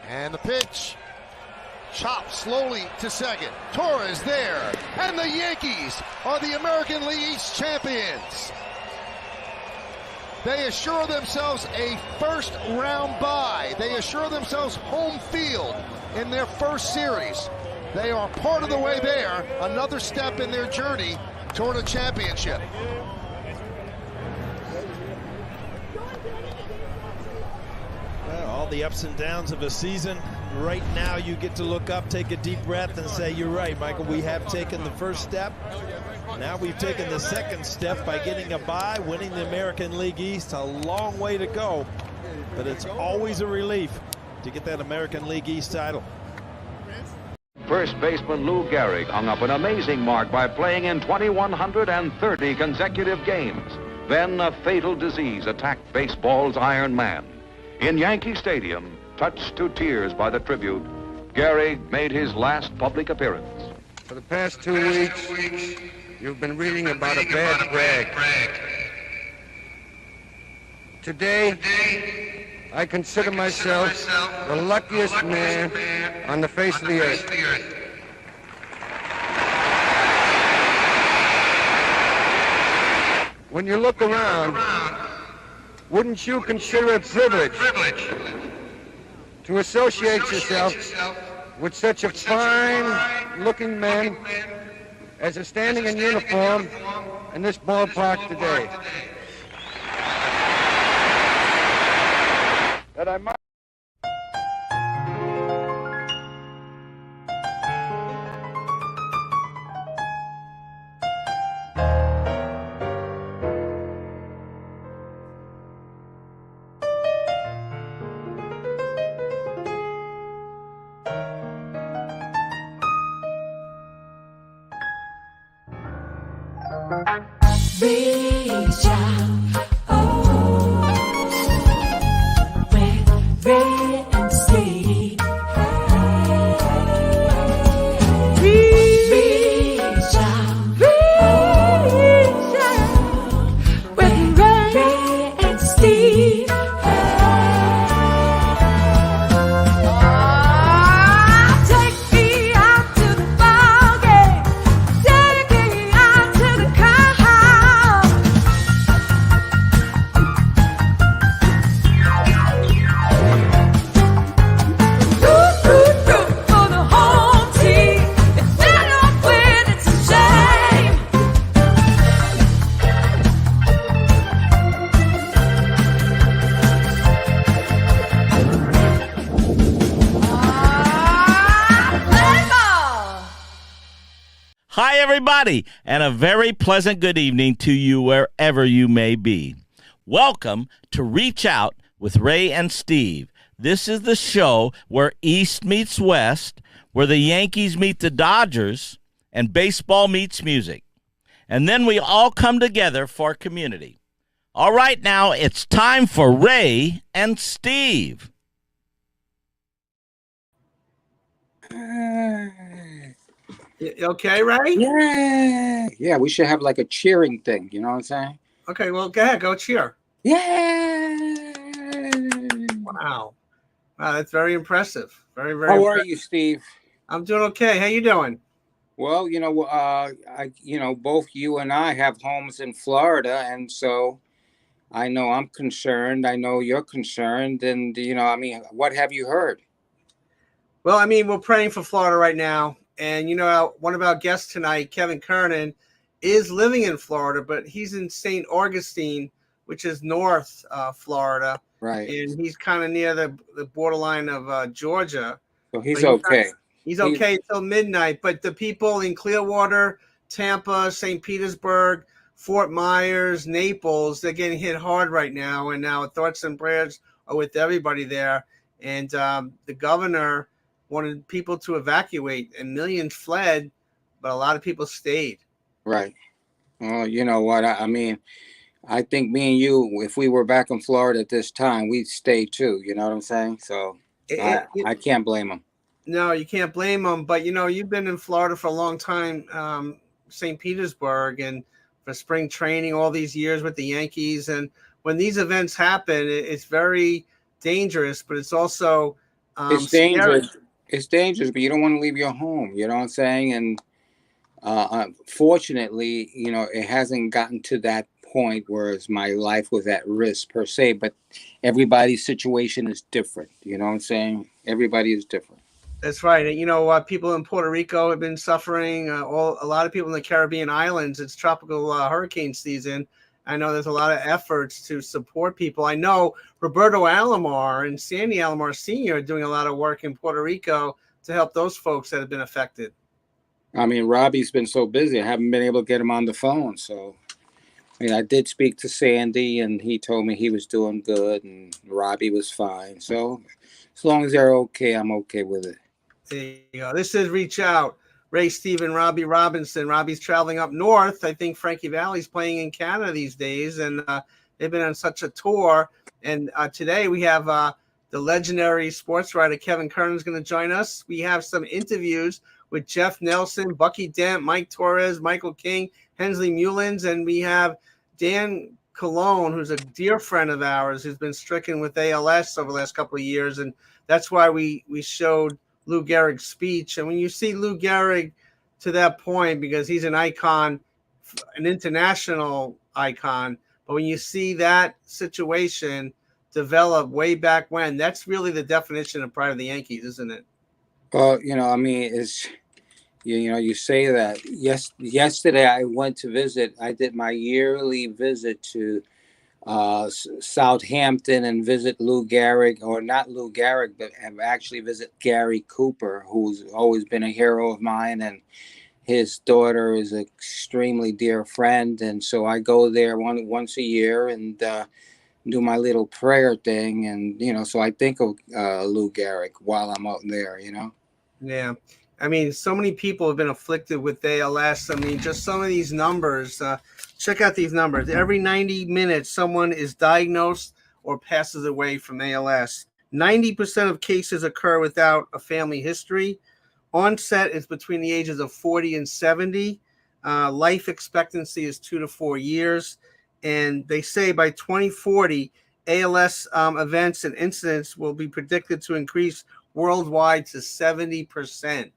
And the pitch. Chopped slowly to second. Torrez there. And the Yankees are the American League East champions. They assure themselves a first-round bye. They assure themselves home field in their first series. They are part of the way there, another step in their journey toward a championship. Well, all the ups and downs of a season. Right now you get to look up, take a deep breath, and say, you're right, Michael, we have taken the first step. Now we've taken the second step by getting a bye, winning the American League East. A long way to go, but it's always a relief to get that American League East title. First baseman Lou Gehrig hung up an amazing mark by playing in 2,130 consecutive games. Then a fatal disease attacked baseball's Iron Man. In Yankee Stadium, touched to tears by the tribute, Gehrig made his last public appearance. For the past 2 weeks, you've been reading about a bad brag. Today, I consider myself the luckiest man on the face of the earth. When you look around, wouldn't you consider it privilege to associate yourself with such a fine-looking man as is standing in uniform in this ballpark today? That I might. Reach out, oh, with Ray and Steve. Reach out, with Ray and Steve. Take me out to the ball game. Take me out to the car. Hi, everybody, and a very pleasant good evening to you wherever you may be. Welcome to Reach Out with Ray and Steve. This is the show where East meets West, where the Yankees meet the Dodgers, and baseball meets music. And then we all come together for community. All right, now it's time for Ray and Steve. Okay, Ray? Yeah, we should have like a cheering thing, you know what I'm saying? Okay, well, go ahead, go cheer. Yeah. Wow, that's very impressive. Very How are impressive. you, Steve? I'm doing okay. How you doing? Well, both you and I have homes in Florida, and so I know I'm concerned. I know you're concerned, and what have you heard? Well, we're praying for Florida right now. And, one of our guests tonight, Kevin Kernan, is living in Florida, but he's in St. Augustine, which is North Florida. Right. And he's kind of near the borderline of Georgia. So he's okay. He's okay until midnight. But the people in Clearwater, Tampa, St. Petersburg, Fort Myers, Naples, they're getting hit hard right now. And now thoughts and prayers are with everybody there. And the governor wanted people to evacuate, and millions fled, but a lot of people stayed. Right. Well, you know what? I think me and you, if we were back in Florida at this time, we'd stay too. You know what I'm saying? So I can't blame them. No, you can't blame them. But, you've been in Florida for a long time, St. Petersburg, and for spring training all these years with the Yankees. And when these events happen, it's very dangerous, but it's also It's Scary. dangerous. It's dangerous, but you don't want to leave your home. You know what I'm saying? And fortunately, you know, it hasn't gotten to that point where my life was at risk per se. But everybody's situation is different. You know what I'm saying? Everybody is different. That's right. And, you know, people in Puerto Rico have been suffering. A lot of people in the Caribbean islands. It's tropical hurricane season. I know there's a lot of efforts to support people. I know Roberto Alomar and Sandy Alomar Sr. are doing a lot of work in Puerto Rico to help those folks that have been affected. I mean, Robby's been so busy. I haven't been able to get him on the phone. So, I mean, I did speak to Sandy, and he told me he was doing good, and Robby was fine. So, as long as they're okay, I'm okay with it. There you go. This is Reach Out. Ray, Stephen, Robby Robinson. Robby's traveling up north. I think Frankie Valli's playing in Canada these days, and they've been on such a tour. And today we have the legendary sports writer Kevin Kernan is going to join us. We have some interviews with Jeff Nelson, Bucky Dent, Mike Torrez, Michael King, Hensley Meulens, and we have Dan Colón, who's a dear friend of ours, who's been stricken with ALS over the last couple of years, and that's why we showed Lou Gehrig's speech. And when you see Lou Gehrig to that point, because he's an icon, an international icon, but when you see that situation develop way back when, that's really the definition of pride of the Yankees, isn't it? Well, you know, I mean, it's, you know, you say that. Yesterday I went to visit. I did my yearly visit to Southampton and visit Lou Gehrig, or not Lou Gehrig, but actually visit Gary Cooper, who's always been a hero of mine, and his daughter is an extremely dear friend. And so I go there once a year and do my little prayer thing, and you know, so I think of Lou Gehrig while I'm out there, you know. Yeah, I mean, so many people have been afflicted with ALS. I mean, just some of these numbers. Check out these numbers. Every 90 minutes, someone is diagnosed or passes away from ALS. 90% of cases occur without a family history. Onset is between the ages of 40 and 70. Life expectancy is 2 to 4 years. And they say by 2040, ALS events and incidents will be predicted to increase worldwide to 70%.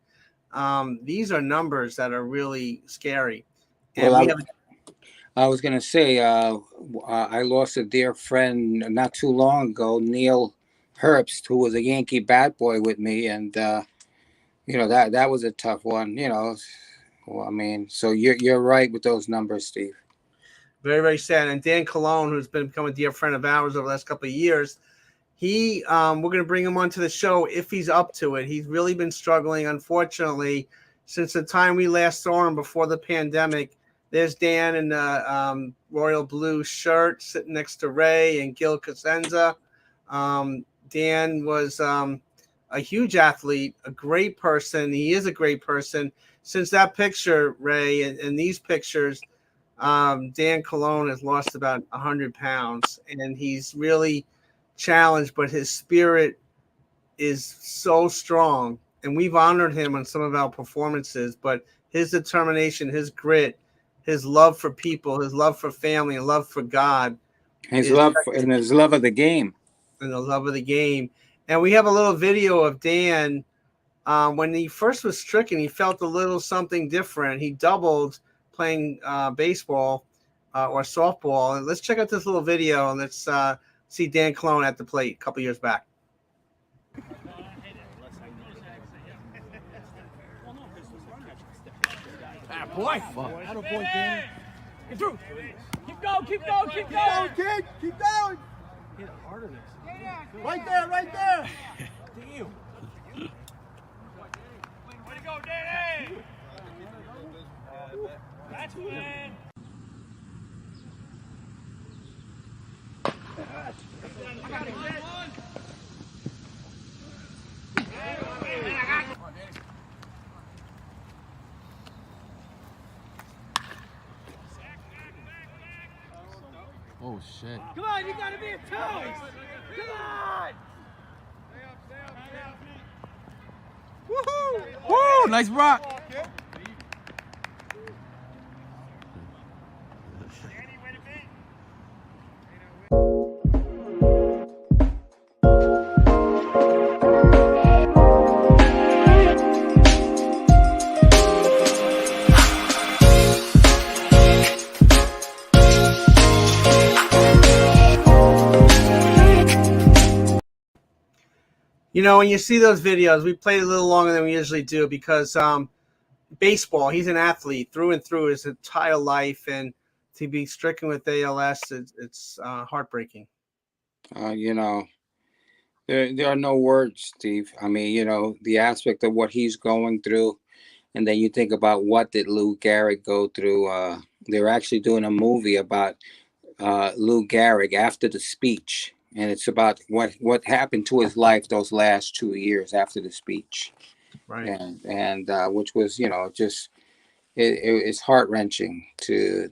These are numbers that are really scary. And well, I was going to say, I lost a dear friend not too long ago, Neil Herbst, who was a Yankee bat boy with me. And, you know, that was a tough one, you know. Well, I mean, so you're right with those numbers, Steve. Very, very sad. And Dan Colón, who's become a dear friend of ours over the last couple of years, we're going to bring him onto the show if he's up to it. He's really been struggling, unfortunately, since the time we last saw him before the pandemic. There's Dan in the royal blue shirt sitting next to Ray and Gil Cosenza. Dan was a huge athlete, a great person. He is a great person. Since that picture, Ray, and these pictures, Dan Colón has lost about 100 pounds, and he's really challenged, but his spirit is so strong. And we've honored him on some of our performances, but his determination, his grit, his love for people, his love for family, and love for God. His love of the game. And the love of the game. And we have a little video of Dan. When he first was stricken, he felt a little something different. He doubled playing baseball or softball. And let's check out this little video, and let's see Dan Colón at the plate a couple years back. Boy, out of point, Dan. Get through. Keep going, keep going, keep going. Keep going, kid. Keep going. Hit it harder next time. Right there, right there. Damn. Way to go, Danny. That's win. I got it, Oh shit. Come on, you gotta be a two! Come on! Woohoo! Woo! Nice rock! You know, when you see those videos, we played a little longer than we usually do because baseball, he's an athlete through and through his entire life, and to be stricken with ALS, it's heartbreaking. You know, there are no words, Steve. I mean, you know, the aspect of what he's going through, and then you think about what did Lou Gehrig go through. They're actually doing a movie about Lou Gehrig after the speech, and it's about what happened to his life those last 2 years after the speech, Right. and which was, you know, just it's heart wrenching to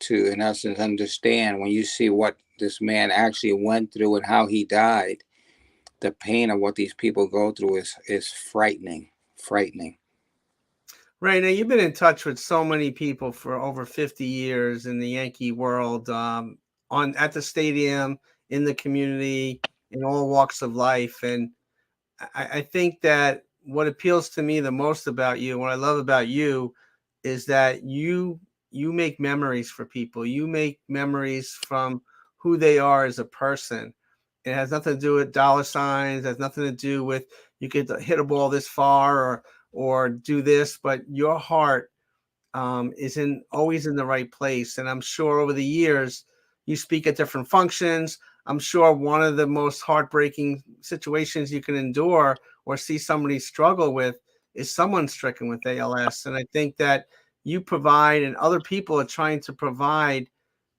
in essence understand when you see what this man actually went through and how he died. The pain of what these people go through is frightening. Right. Now, you've been in touch with so many people for over 50 years in the Yankee world, at the stadium, in the community, in all walks of life. And I think that what appeals to me the most about you, what I love about you, is that you make memories for people. You make memories from who they are as a person. It has nothing to do with dollar signs. It has nothing to do with you could hit a ball this far or do this, but your heart is always in the right place. And I'm sure over the years you speak at different functions. I'm sure one of the most heartbreaking situations you can endure or see somebody struggle with is someone stricken with ALS. And I think that you provide, and other people are trying to provide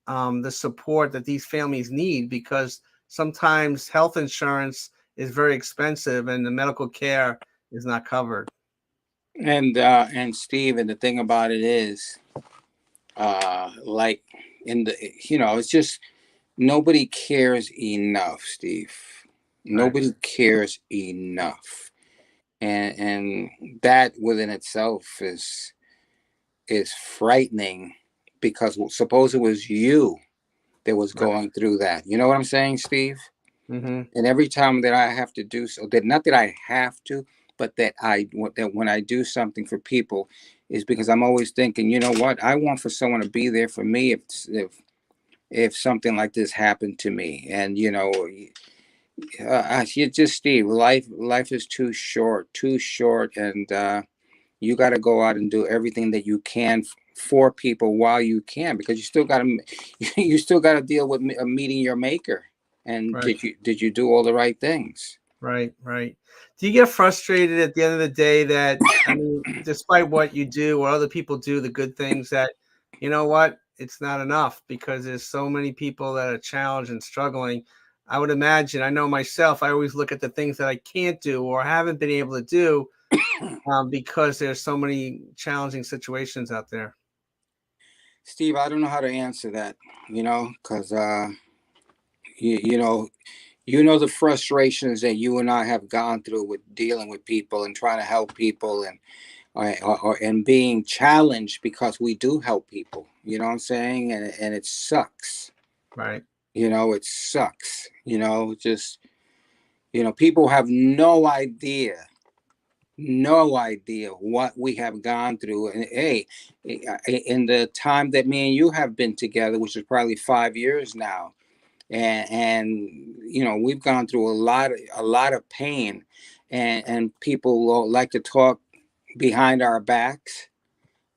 the support that these families need, because sometimes health insurance is very expensive and the medical care is not covered. And Steve, and the thing about it is, like in the, you know, it's just nobody cares enough, Steve. Nobody cares enough, and that within itself is frightening, because suppose it was you that was going through that. You know what I'm saying, Steve? Mm-hmm. And every time that I have to do so, that not that I have to, but that when I do something for people, is because I'm always thinking, you know what, I want for someone to be there for me if something like this happened to me. And you know, you just, Steve, life is too short, and you got to go out and do everything that you can for people while you can, because you still got to deal with meeting your maker. And did you do all the right things? Right. Do you get frustrated at the end of the day that, I mean, despite what you do or other people do, the good things, that, you know what, it's not enough because there's so many people that are challenged and struggling? I would imagine, I know myself, I always look at the things that I can't do or haven't been able to do because there's so many challenging situations out there. Steve, I don't know how to answer that, you know, because you know the frustrations that you and I have gone through with dealing with people and trying to help people, and being challenged because we do help people. You know what I'm saying? And it sucks. Right. You know, it sucks. You know, just, you know, people have no idea what we have gone through. And hey, in the time that me and you have been together, which is probably 5 years now, and you know, we've gone through a lot of pain, and people like to talk behind our backs,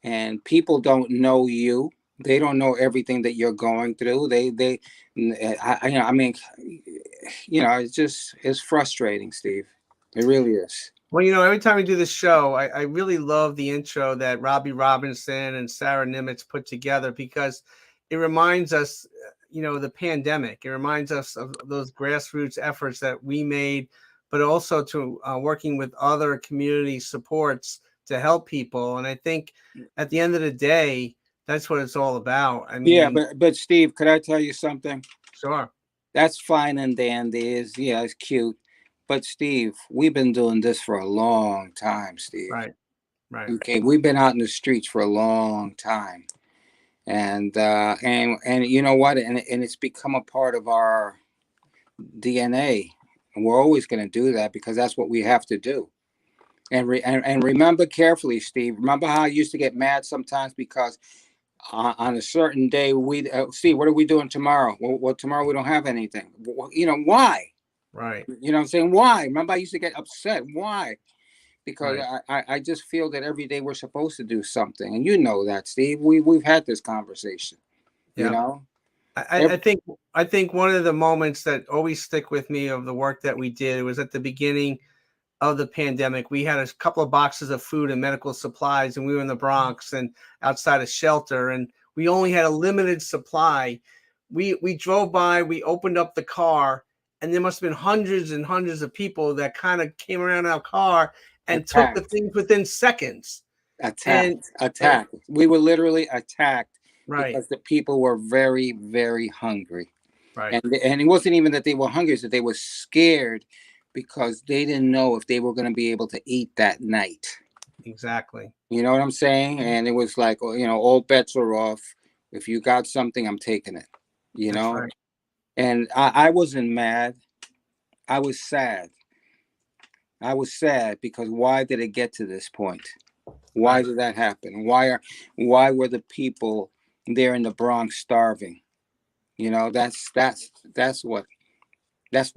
and people don't know you. They don't know everything that you're going through. I mean, you know, it's frustrating, Steve. It really is. Well, you know, every time we do this show, I really love the intro that Robbie Robinson and Sarah Nimitz put together, because it reminds us, you know, the pandemic. It reminds us of those grassroots efforts that we made, but also to working with other community supports to help people. And I think at the end of the day, that's what it's all about. I mean, Yeah, but Steve, could I tell you something? Sure. That's fine and dandy. It's cute. But Steve, we've been doing this for a long time, Steve. Right. Okay, we've been out in the streets for a long time, and you know what? And it's become a part of our DNA, and we're always going to do that because that's what we have to do. And remember carefully, Steve. Remember how I used to get mad sometimes because on a certain day, Steve, what are we doing tomorrow? Well, tomorrow we don't have anything. You know why? Right. You know what I'm saying? Why? Remember, I used to get upset. Why? Because Right. I just feel that every day we're supposed to do something. And you know that, Steve. We've had this conversation, you Yeah. know? I think one of the moments that always stick with me of the work that we did was at the beginning of the pandemic. We had a couple of boxes of food and medical supplies, and we were in the Bronx and outside a shelter, and we only had a limited supply. We drove by, we opened up the car, and there must have been hundreds and hundreds of people that kind of came around our car and took the Attacked. things within seconds. Attacked. We were literally attacked Right. because the people were very, very hungry. Right. And it wasn't even that they were hungry, it's that they were scared because they didn't know if they were going to be able to eat that night. Exactly. You know what I'm saying? And it was like, you know, all bets are off. If you got something, I'm taking it. You That's know? right. And I wasn't mad. I was sad. I was sad because why did it get to this point? Why did that happen? Why were the people there in the Bronx starving? You know, that's what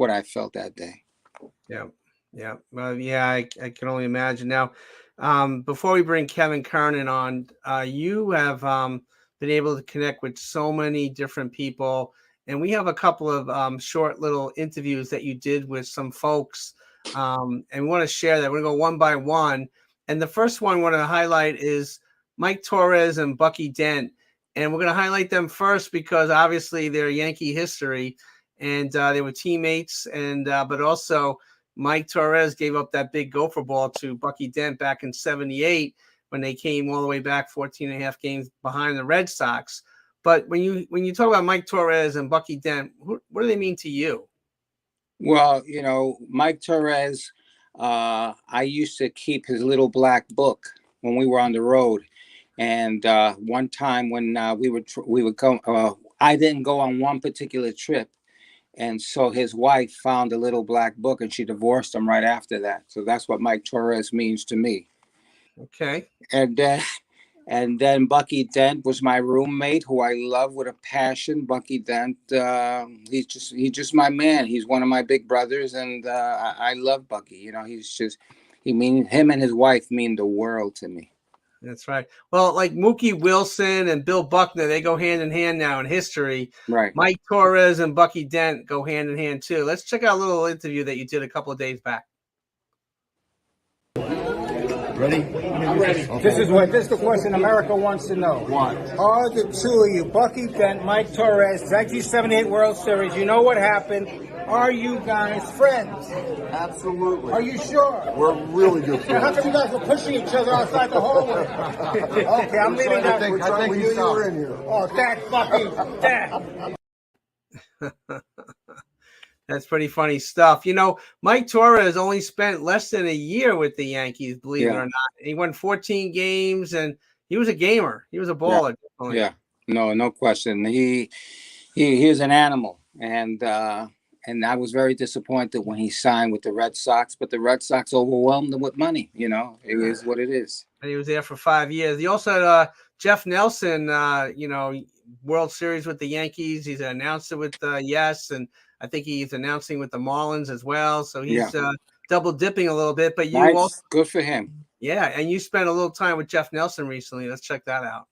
I felt that day. Yeah. Yeah. Well, yeah, I can only imagine. Now, before we bring Kernan on, you have been able to connect with so many different people, and we have a couple of short little interviews that you did with some folks, and we want to share that. We're going to go one by one. And the first one I want to highlight is Mike Torrez and Bucky Dent. And we're going to highlight them first because obviously they're Yankee history, and they were teammates. And but also Mike Torrez gave up that big gopher ball to Bucky Dent back in '78 when they came all the way back 14 and a half games behind the Red Sox. But when you talk about Mike Torrez and Bucky Dent, what do they mean to you? Well, you know, Mike Torrez, I used to keep his little black book when we were on the road. And one time when we would go, I didn't go on one particular trip. And so his wife found a little black book and she divorced him right after that. So that's what Mike Torrez means to me. Okay. And then Bucky Dent was my roommate, who I love with a passion. Bucky Dent, he's just my man. He's one of my big brothers, and I love Bucky. You know, him and his wife mean the world to me. That's right. Well, like Mookie Wilson and Bill Buckner, they go hand in hand now in history. Right. Mike Torrez and Bucky Dent go hand in hand too. Let's check out a little interview that you did a couple of days back. Ready? I'm ready. Okay. This is the question America wants to know. What? Are the two of you, Bucky Dent, Mike Torrez, 1978 World Series, you know what happened? Are you guys friends? Absolutely. Are you sure? We're really good friends. How come you guys were pushing each other outside the hallway? Okay, I'm leaving that. I think we knew you were in here. Oh, thanks, Bucky. Dent. That's pretty funny stuff. You know, Mike Torrez only spent less than a year with the Yankees, believe it or not. He won 14 games, and he was a gamer. He was a baller. Yeah, no question. He is an animal, and I was very disappointed when he signed with the Red Sox. But the Red Sox overwhelmed him with money. You know, it is what it is. And he was there for 5 years. He also had Jeff Nelson, you know, World Series with the Yankees. He's an announcer with Yes, and I think he's announcing with the Meulens as well. So he's double dipping a little bit. But you also, good for him. Yeah, and you spent a little time with Jeff Nelson recently. Let's check that out.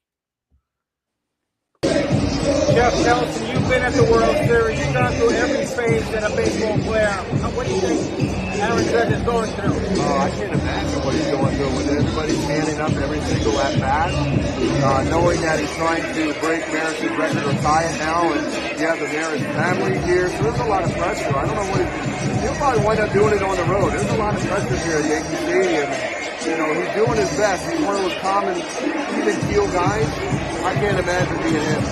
Jeff Nelson, you've been at the World Series. You've gone through every phase that a baseball player. What do you think Aaron Judge is going through? Oh, I can't imagine what he's going through with everybody standing up every single at bat, knowing that he's trying to break Maris's record or tie it now, and you have the Maris family here, so there's a lot of pressure. I don't know what he'll probably wind up doing it on the road. There's a lot of pressure here at Yankee Stadium. You know, he's doing his best. He's one of those common, even keel guys. I can't imagine being him.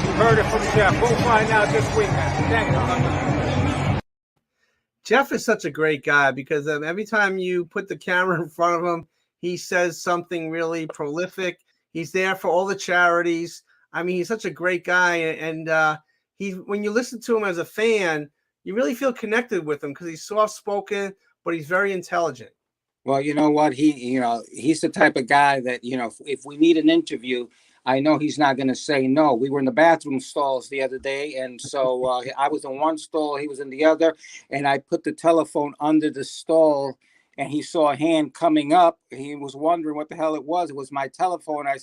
You heard it from Jeff. We'll find out this weekend. Thank you. Jeff is such a great guy because every time you put the camera in front of him, he says something really prolific. He's there for all the charities. I mean, he's such a great guy. And when you listen to him as a fan, you really feel connected with him because he's soft-spoken, but he's very intelligent. Well, you know what? He's the type of guy that, you know, if we need an interview, I know he's not going to say no. We were in the bathroom stalls the other day, and so I was in one stall, he was in the other, and I put the telephone under the stall, and he saw a hand coming up. He was wondering what the hell it was. It was my telephone. I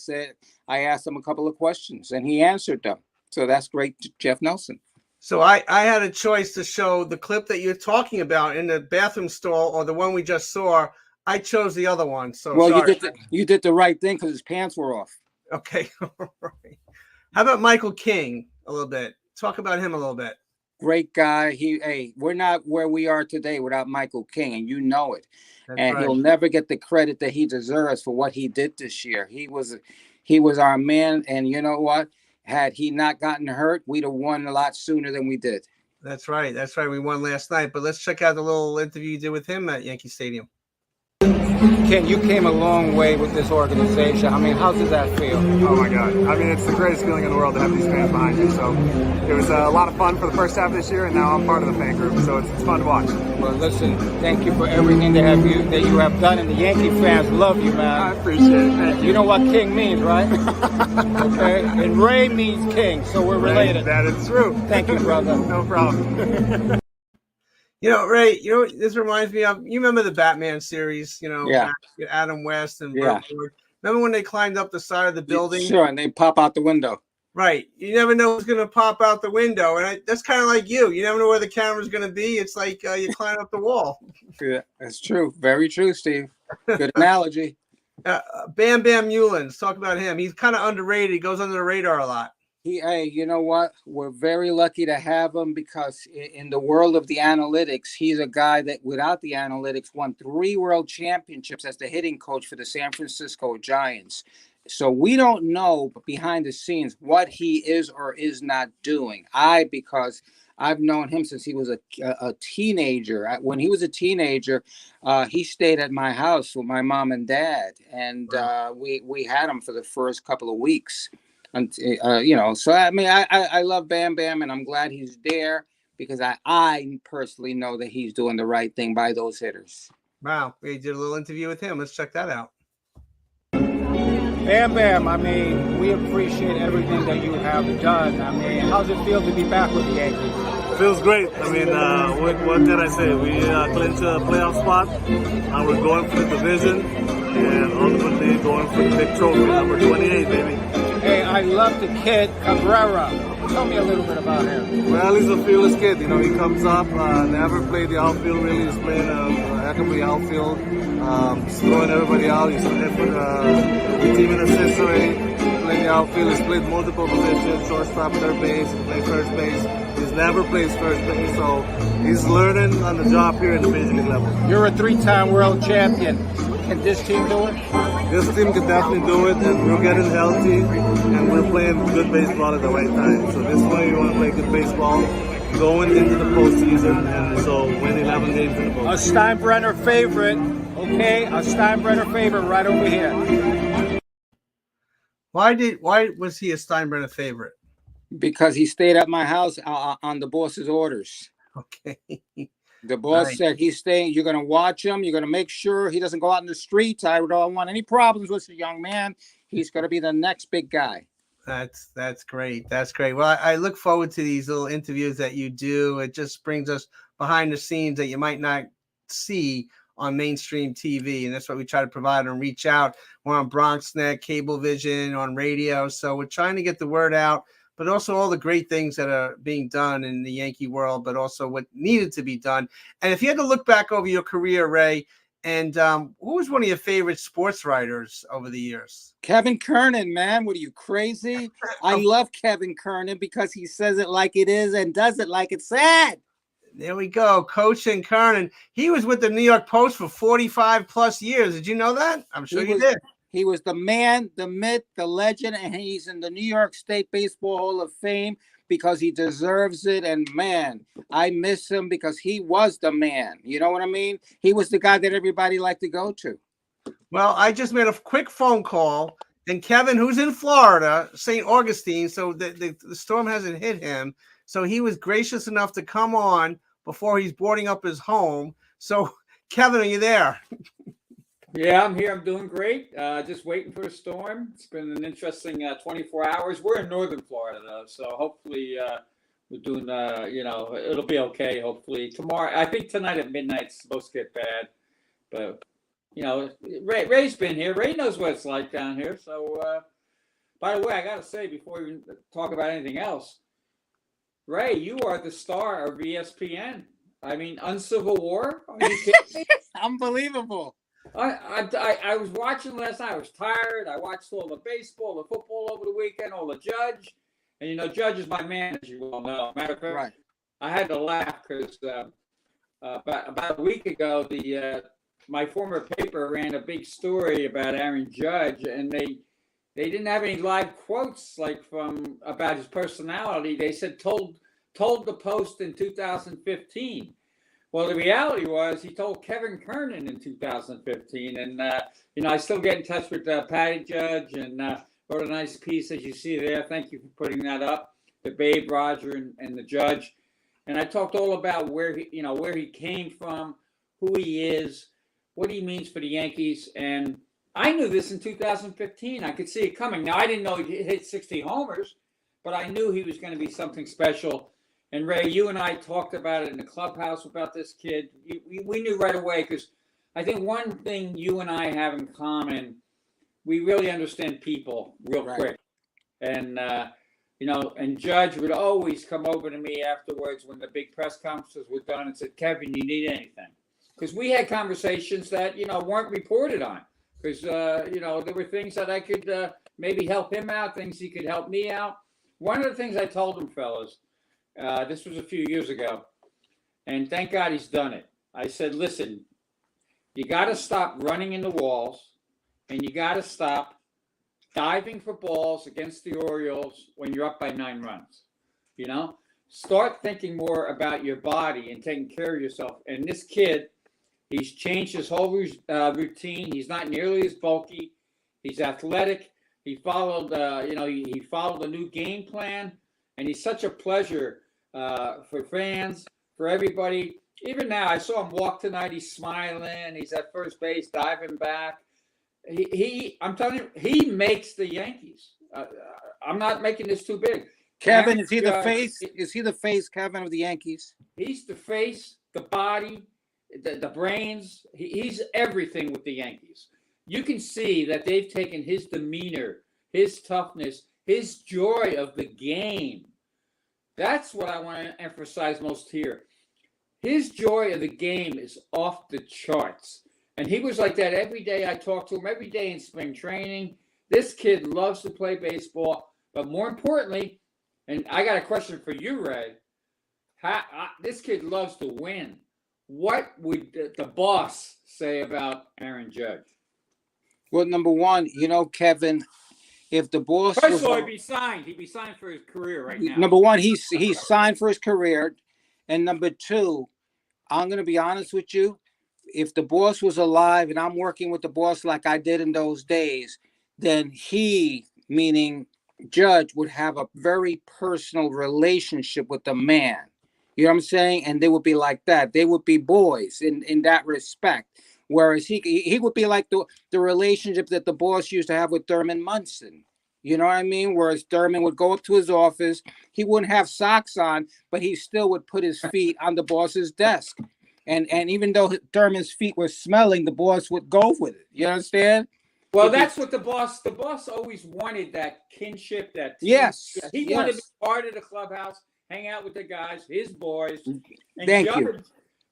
asked him a couple of questions, and he answered them. So that's great, Jeff Nelson. So I had a choice to show the clip that you're talking about in the bathroom stall or the one we just saw. I chose the other one. So well, sorry. you did the right thing because his pants were off. Okay. All right. How about Michael King a little bit? Talk about him a little bit. Great guy. We're not where we are today without Michael King, and you know it. That's and right. He'll never get the credit that he deserves for what he did this year. He was our man, and you know what? Had he not gotten hurt, we'd have won a lot sooner than we did. That's right. That's right. We won last night. But let's check out the little interview you did with him at Yankee Stadium. Ken, you came a long way with this organization. I mean, how does that feel? Oh my God. I mean, it's the greatest feeling in the world to have these fans behind you. So it was a lot of fun for the first half this year, and now I'm part of the fan group. So it's fun to watch. Well, listen, thank you for everything that you have done, and the Yankee fans love you, man. I appreciate it. Thank you. You know what King means, right? Okay? And Ray means King, so we're related. That is true. Thank you, brother. No problem. You know, Ray, this reminds me of, you remember the Batman series, Yeah. Adam West and Yeah. Burt Ward. Remember when they climbed up the side of the building? Sure, and they pop out the window. Right. You never know who's going to pop out the window. And that's kind of like you. You never know where the camera's going to be. It's like you climb up the wall. Yeah, that's true. Very true, Steve. Good analogy. Bam Bam Meulens, talk about him. He's kind of underrated. He goes under the radar a lot. Hey, you know what? We're very lucky to have him because in the world of the analytics, he's a guy that without the analytics won 3 world championships as the hitting coach for the San Francisco Giants. So we don't know behind the scenes what he is or is not doing. Because I've known him since he was a teenager. When he was a teenager, he stayed at my house with my mom and dad, and we had him for the first couple of weeks. And so I mean, I love Bam Bam, and I'm glad he's there because I personally know that he's doing the right thing by those hitters. Wow, we did a little interview with him. Let's check that out. Bam Bam, I mean, we appreciate everything that you have done. I mean, how's it feel to be back with the Yankees? Feels great. I mean, what can I say? We clinched a playoff spot. We're going for the division, and ultimately going for the big trophy, number 28, baby. Hey, I love the kid, Cabrera. Tell me a little bit about him. Well, he's a fearless kid. He comes up, never played the outfield really. He's playing a heck of the outfield. He's throwing everybody out. He's the team in assists already. Playing the outfield. He's played multiple positions, shortstop, third base, he played first base. He's never plays first base, so he's learning on the job here in the major league level. You're a 3-time world champion. Can this team do it? This team can definitely do it, and we're getting healthy, and we're playing good baseball at the right time. So this way, you want to play good baseball, going into the postseason, and so win 11 games in the postseason. A Steinbrenner favorite, okay? A Steinbrenner favorite right over here. Why was he a Steinbrenner favorite? Because he stayed at my house on the boss's orders. Okay. The boss said he's staying. You're going to watch him. You're going to make sure he doesn't go out in the streets. I don't want any problems with the young man. He's going to be the next big guy. That's great. That's great. Well, I look forward to these little interviews that you do. It just brings us behind the scenes that you might not see on mainstream TV, and that's what we try to provide and reach out. We're on BronxNet, Cablevision, on radio, so we're trying to get the word out, but also all the great things that are being done in the Yankee world, but also what needed to be done. And if you had to look back over your career, Ray, and who was one of your favorite sports writers over the years? Kevin Kernan, man. What are you, crazy? I love Kevin Kernan because he says it like it is and does it like it's said. There we go. Coach and Kernan. He was with the New York Post for 45 plus years. Did you know that? I'm sure you did. He was the man, the myth, the legend, and he's in the New York State Baseball Hall of Fame because he deserves it. And man, I miss him because he was the man. You know what I mean? He was the guy that everybody liked to go to. Well, I just made a quick phone call, and Kevin, who's in Florida, St. Augustine, so the storm hasn't hit him. So he was gracious enough to come on before he's boarding up his home. So, Kevin, are you there? Yeah, I'm here. I'm doing great. Just waiting for the storm. It's been an interesting 24 hours. We're in northern Florida, though, so hopefully we're doing, it'll be okay, hopefully. Tomorrow, I think tonight at midnight it's supposed to get bad. But, Ray's been here. Ray knows what it's like down here. So, by the way, I got to say, before we talk about anything else, Ray, you are the star of ESPN. I mean, Uncivil War? Are you kidding me? Unbelievable. I was watching last night. I was tired. I watched all the baseball, the football over the weekend, all the Judge. And, Judge is my man, as you well know. Matter of fact, Right. I had to laugh because about a week ago, my former paper ran a big story about Aaron Judge, and they didn't have any live quotes about his personality. They said told the Post in 2015. Well, the reality was he told Kevin Kernan in 2015, and I still get in touch with Patty Judge, and wrote a nice piece, as you see there. Thank you for putting that up. The Babe, Roger, and the Judge, and I talked all about where he came from, who he is, what he means for the Yankees, and I knew this in 2015. I could see it coming. Now I didn't know he'd hit 60 homers, but I knew he was going to be something special. And Ray, you and I talked about it in the clubhouse about this kid. We knew right away because I think one thing you and I have in common, we really understand people real quick. And, and Judge would always come over to me afterwards when the big press conferences were done and said, Kevin, you need anything? Because we had conversations that, weren't reported on. Because, there were things that I could maybe help him out, things he could help me out. One of the things I told him, fellas, this was a few years ago, and thank God he's done it. I said, listen, you got to stop running into walls, and you got to stop diving for balls against the Orioles when you're up by 9 runs. Start thinking more about your body and taking care of yourself. And this kid, he's changed his whole routine. He's not nearly as bulky. He's athletic. He followed, he followed a new game plan, and he's such a pleasure for fans, for everybody. Even now, I saw him walk tonight. He's smiling. He's at first base, diving back. I'm telling you, he makes the Yankees. I'm not making this too big. Kevin, is he the face? Is he the face, Kevin, of the Yankees? He's the face, the body, the brains. He's everything with the Yankees. You can see that they've taken his demeanor, his toughness, his joy of the game. That's what I want to emphasize most here. His joy of the game is off the charts. And he was like that every day. I talked to him every day in spring training. This kid loves to play baseball. But more importantly, and I got a question for you, Ray. This kid loves to win. What would the boss say about Aaron Judge? Well, number one, Kevin, if the boss First of all, he'd be signed for his career right now. Number one, he's signed for his career. And number two, I'm going to be honest with you. If the boss was alive and I'm working with the boss like I did in those days, then he, meaning Judge, would have a very personal relationship with the man. You know what I'm saying? And they would be like that. They would be boys in that respect. Whereas he would be like the relationship that the boss used to have with Thurman Munson. You know what I mean? Whereas Thurman would go up to his office. He wouldn't have socks on, but he still would put his feet on the boss's desk. And even though Thurman's feet were smelling, the boss would go with it. You understand? Well, that's what the boss always wanted, that kinship, that team. Yes. He wanted to be part of the clubhouse, hang out with the guys, his boys. And Thank you.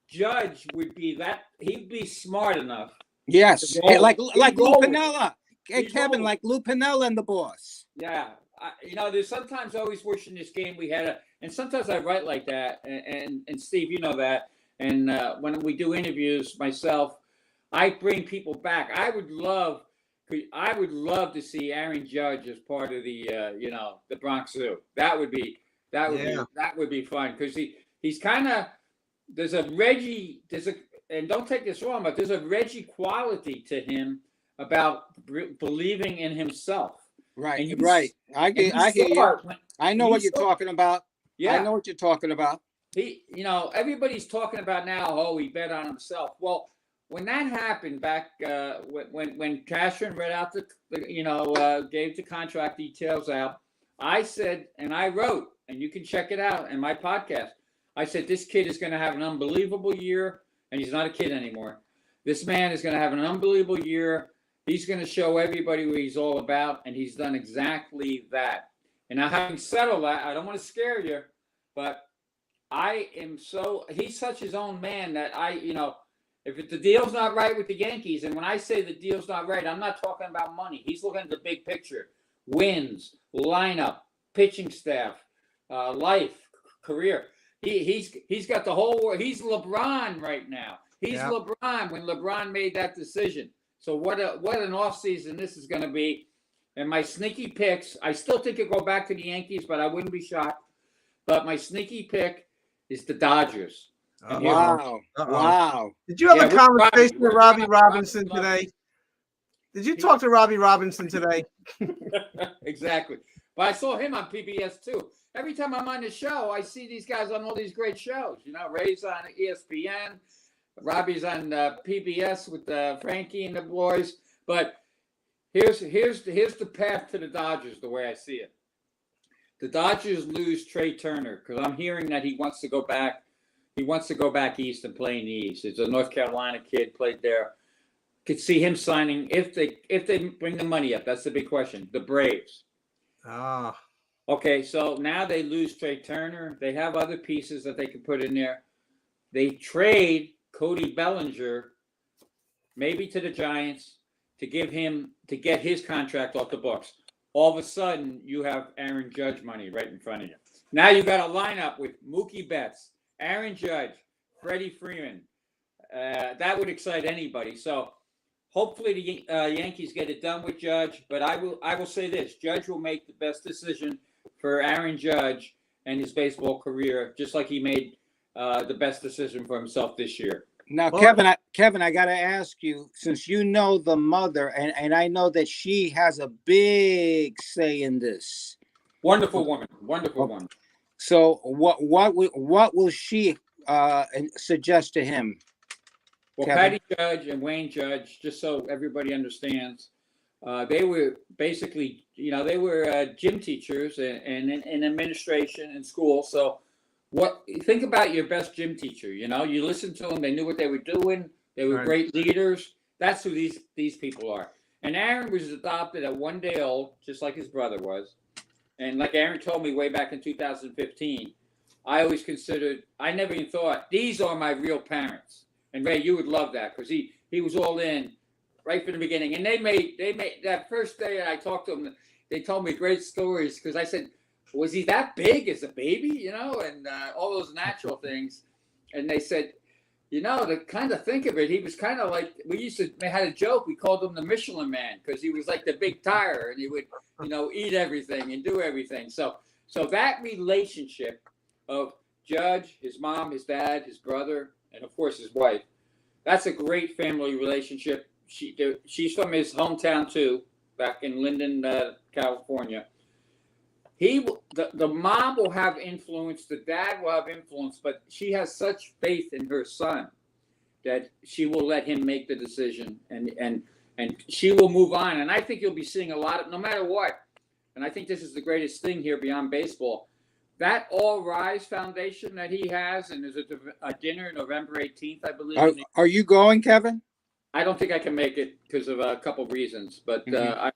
Judge would be that. He'd be smart enough. Yes. Like Lou Piniella. Hey, Kevin, like Lou Piniella and the boss. Yeah. There's sometimes always wishing this game we had and sometimes I write like that. And Steve, you know that. And when we do interviews, myself, I bring people back. I would love to see Aaron Judge as part of the the Bronx Zoo. That would be fun because he's kind of and don't take this wrong, but there's a Reggie quality to him about believing in himself. Right, right. I get you. I know what you're talking about. Yeah, I know what you're talking about. Everybody's talking about now, he bet on himself. Well, when that happened back when Cashman read out gave the contract details out, I said, and I wrote, and you can check it out in my podcast. I said, this kid is going to have an unbelievable year, and he's not a kid anymore. This man is going to have an unbelievable year. He's going to show everybody what he's all about, and he's done exactly that. And now, having said all that, I don't want to scare you, but he's such his own man that if the deal's not right with the Yankees, and when I say the deal's not right, I'm not talking about money. He's looking at the big picture. Wins, lineup, pitching staff, life, career. He's got the whole world. He's LeBron right now. He's LeBron when LeBron made that decision. So what an offseason this is going to be. And my sneaky picks, I still think it'll go back to the Yankees, but I wouldn't be shocked. But my sneaky pick is the Dodgers. Wow. Did you have a conversation with Robbie Robinson today? Did you talk to Robbie Robinson today? Exactly. But I saw him on PBS too. Every time I'm on the show, I see these guys on all these great shows. Ray's on ESPN. Robbie's on PBS with Frankie and the boys. But here's the path to the Dodgers, the way I see it. The Dodgers lose Trey Turner because I'm hearing that he wants to go back. He wants to go back east and play in the East. He's a North Carolina kid, played there. Could see him signing if they bring the money up. That's the big question. The Braves. Okay, so now they lose Trey Turner. They have other pieces that they can put in there. They trade Cody Bellinger, maybe to the Giants, to get his contract off the books. All of a sudden, you have Aaron Judge money right in front of you. Now you've got a lineup with Mookie Betts, Aaron Judge, Freddie Freeman. That would excite anybody. So hopefully the Yankees get it done with Judge. But I will say this: Judge will make the best decision for Aaron Judge and his baseball career, just like he made the best decision for himself this year. Now, Kevin, I got to ask you, since you know the mother, and I know that she has a big say in this. Wonderful woman. So what will she suggest to him? Well, Kevin? Patty Judge and Wayne Judge, just so everybody understands, they were basically, they were gym teachers and in administration in school. So think about your best gym teacher. You listen to them. They knew what they were doing. They were great leaders. That's who these people are. And Aaron was adopted at 1 day old, just like his brother was. And like Aaron told me way back in 2015, I never even thought, these are my real parents. And Ray, you would love that because he was all in right from the beginning. And they made that first day that I talked to them, they told me great stories because I said, was he that big as a baby, and all those natural things. And they said, to kind of think of it, he was kind of like, we had a joke, we called him the Michelin Man because he was like the big tire and he would, eat everything and do everything. So that relationship of Judge, his mom, his dad, his brother, and of course his wife, that's a great family relationship. She's from his hometown too, back in Linden, California. The mom will have influence, the dad will have influence, but she has such faith in her son that she will let him make the decision and she will move on. And I think you'll be seeing a lot of, no matter what, and I think this is the greatest thing here beyond baseball, that All Rise Foundation that he has, and there's a dinner November 18th, I believe. Are you going, Kevin? I don't think I can make it because of a couple of reasons, but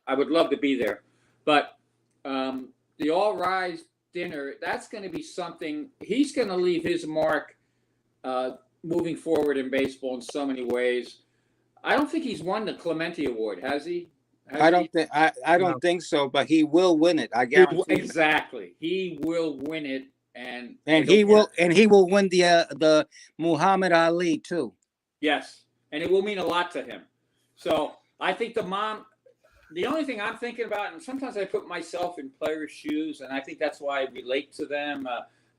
I would love to be there. But the All Rise dinner, that's going to be something. He's going to leave his mark moving forward in baseball in so many ways. I don't think he's won the Clemente Award, has he? I don't think so, but he will win it. I guarantee. Exactly, he will win it, and he will win the Muhammad Ali too. Yes, and it will mean a lot to him. So I think the mom. The only thing I'm thinking about, and sometimes I put myself in players' shoes, and I think that's why I relate to them.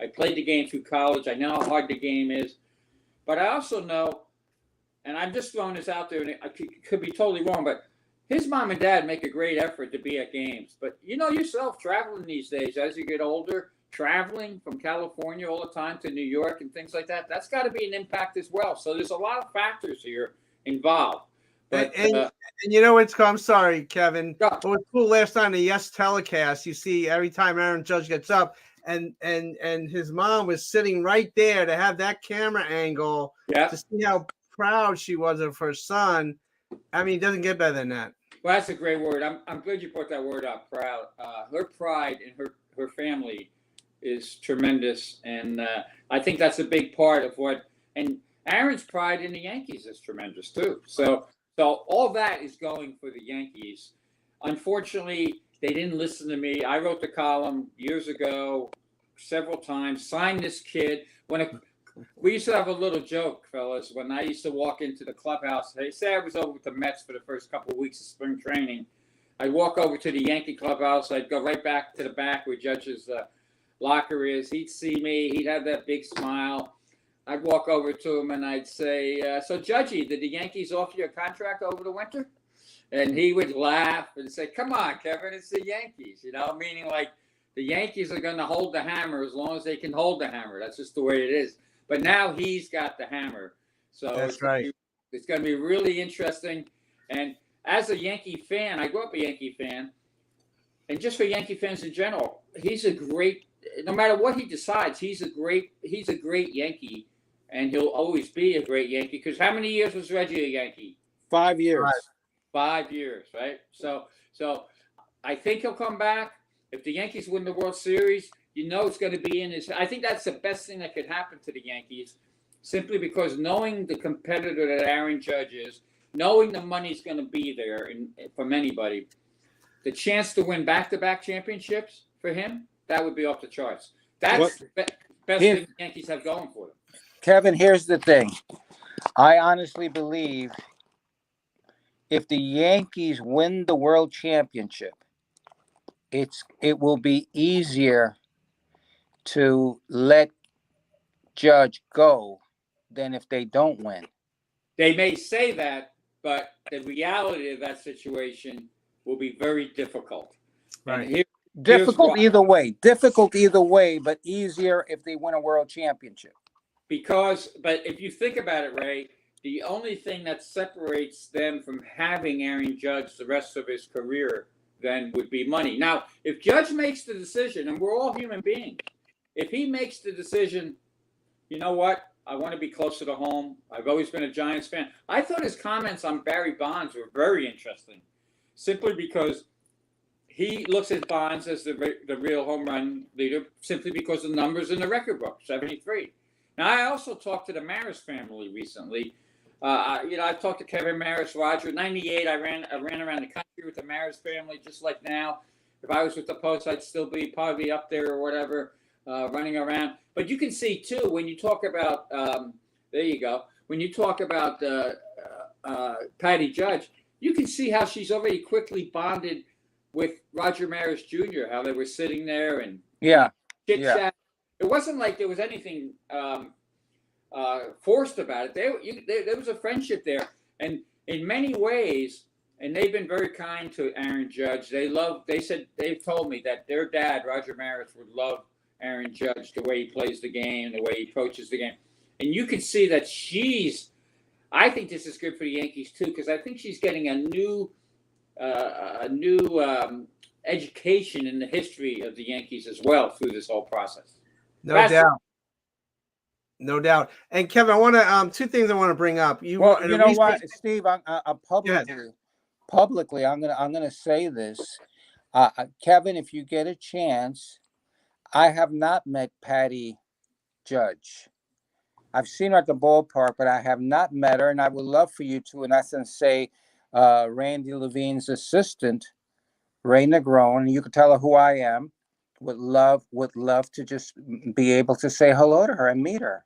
I played the game through college. I know how hard the game is. But I also know, and I'm just throwing this out there, and I could be totally wrong, but his mom and dad make a great effort to be at games. But you know yourself, traveling these days, as you get older, traveling from California all the time to New York and things like that, that's got to be an impact as well. So there's a lot of factors here involved. But and you know what's cool? I'm sorry, Kevin. What was cool last night on the Yes telecast, you see every time Aaron Judge gets up, and his mom was sitting right there to have that camera angle to see how proud she was of her son. I mean, it doesn't get better than that. Well, that's a great word. I'm glad you brought that word up, proud. Her pride in her family is tremendous, and I think that's a big part of what. And Aaron's pride in the Yankees is tremendous too. So all that is going for the Yankees. Unfortunately, they didn't listen to me. I wrote the column years ago, several times. Sign this kid. We used to have a little joke, fellas, when I used to walk into the clubhouse. They say I was over with the Mets for the first couple of weeks of spring training. I'd walk over to the Yankee clubhouse. I'd go right back to the back where Judge's locker is. He'd see me. He'd have that big smile. I'd walk over to him and I'd say, so Judgy, did the Yankees offer you a contract over the winter? And he would laugh and say, come on, Kevin, it's the Yankees, meaning like the Yankees are going to hold the hammer as long as they can hold the hammer. That's just the way it is. But now he's got the hammer. So that's right. It's going to be really interesting. And as a Yankee fan, I grew up a Yankee fan. And just for Yankee fans in general, he's a great, no matter what he decides, he's a great Yankee. And he'll always be a great Yankee. Because how many years was Reggie a Yankee? 5 years. 5 years, right? So I think he'll come back. If the Yankees win the World Series, it's going to be in his. I think that's the best thing that could happen to the Yankees, simply because knowing the competitor that Aaron Judge is, knowing the money's going to be there from anybody, the chance to win back-to-back championships for him, that would be off the charts. That's the best thing the Yankees have going for them. Kevin, here's the thing. I honestly believe if the Yankees win the World Championship, it will be easier to let Judge go than if they don't win. They may say that, but the reality of that situation will be very difficult. Right. Difficult either way, but easier if they win a World Championship. But if you think about it, Ray, the only thing that separates them from having Aaron Judge the rest of his career then would be money. Now, if Judge makes the decision, and we're all human beings, if he makes the decision, you know what? I want to be closer to home. I've always been a Giants fan. I thought his comments on Barry Bonds were very interesting, simply because he looks at Bonds as the real home run leader, simply because of the numbers in the record book, 73. Now, I also talked to the Maris family recently. I talked to Kevin Maris, Roger. 98, I ran around the country with the Maris family, just like now. If I was with the Post, I'd still be probably up there or whatever, running around. But you can see, too, when you talk about, there you go, when you talk about Patty Judge, you can see how she's already quickly bonded with Roger Maris Jr., how they were sitting there and chit-chat. Yeah. It wasn't like there was anything forced about it. There was a friendship there. And in many ways, and they've been very kind to Aaron Judge. They've told me that their dad, Roger Maris, would love Aaron Judge, the way he plays the game, the way he approaches the game. And you can see that I think this is good for the Yankees too, because I think she's getting a new education in the history of the Yankees as well through this whole process. No doubt. And Kevin, I want to two things I want to bring up. You know what, Steve? Publicly, I'm gonna say this, Kevin. If you get a chance, I have not met Patty Judge. I've seen her at the ballpark, but I have not met her, and I would love for you to, in essence, say Randy Levine's assistant, Ray Negron, and you could tell her who I am. Would love to just be able to say hello to her and meet her.